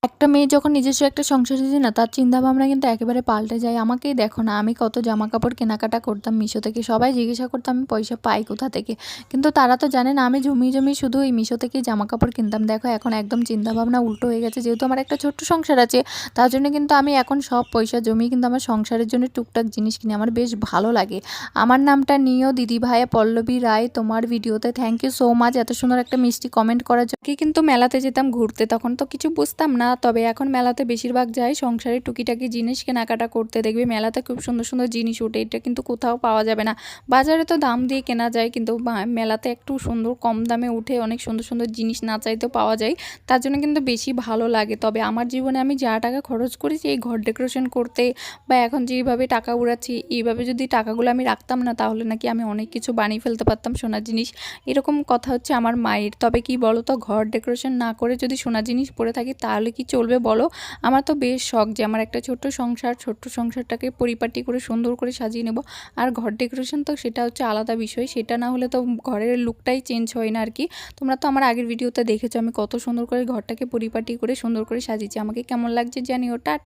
একটা মেয়ে যখন নিজস্ব একটা সংসার সাজায় না, তার চিন্তাভাবনা কিন্তু একেবারে পাল্টে যায়। আমাকেই দেখো না, আমি কত জামাকাপড় কেনাকাটা করতাম মিশো থেকে। সবাই জিজ্ঞাসা করতো আমি পয়সা পাই কোথা থেকে। কিন্তু তারা তো জানে না আমি জমিয়ে, জমিয়ে শুধু এই মিশো থেকেই জামাকাপড় কিনতাম। দেখো এখন একদম চিন্তাভাবনা উল্টো হয়ে গেছে। যেহেতু আমার একটা ছোট্ট সংসার আছে, তার জন্য কিন্তু আমি এখন সব পয়সা জমিয়ে কিন্তু আমার সংসারের জন্য টুকটাক জিনিস কিনি। আমার বেশ ভালো লাগে। আমার নামটা নিয়েও দিদিভাইয়া পল্লবী রায় তোমার ভিডিওতে থ্যাংক ইউ সো মাচ এত সুন্দর একটা মিষ্টি কমেন্ট করার জন্য। কিন্তু মেলাতে যেতাম ঘুরতে, তখন তো কিছু বুঝতাম না। তবে এখন মেলাতে বেশিরভাগ যাই সংসারের টুকিটাকি জিনিস কেনাকাটা করতে। দেখবে মেলাতে খুব সুন্দর সুন্দর জিনিস ওঠে, এটা কিন্তু কোথাও পাওয়া যাবে না। বাজারে তো দাম দিয়ে কেনা যায়, কিন্তু মেলাতে একটু সুন্দর কম দামে উঠে অনেক সুন্দর সুন্দর জিনিস না চাইতেও পাওয়া যায়। তার জন্য কিন্তু বেশি ভালো লাগে। তবে আমার জীবনে আমি যা টাকা খরচ করেছি এই ঘর ডেকোরেশন করতে, বা এখন যেভাবে টাকা উড়াচ্ছি, এইভাবে যদি টাকাগুলো আমি রাখতাম না, তাহলে নাকি আমি অনেক কিছু বানিয়ে ফেলতে পারতাম সোনার জিনিস। এরকম কথা হচ্ছে আমার মায়ের। তবে কি বলো তো, ঘর ডেকোরেশন না করে যদি সোনার জিনিস পরে থাকি তাহলে কি চলবে বলো? আমার তো বেশ শখ যে আমার একটা ছোট্ট সংসার, ছোট্ট সংসারটাকে পরিপাটি করে সুন্দর করে সাজিয়ে নেব। আর ঘর ডেকোরেশন তো সেটা হচ্ছে আলাদা বিষয়, সেটা না হলে তো ঘরের লুকটাই চেঞ্জ হয় না আর কি। তোমরা তো আমার আগের ভিডিওতে দেখেছো আমি কত সুন্দর করে ঘরটাকে পরিপাটি করে সুন্দর করে সাজিয়েছি। আমাকে কেমন লাগছে জানিও।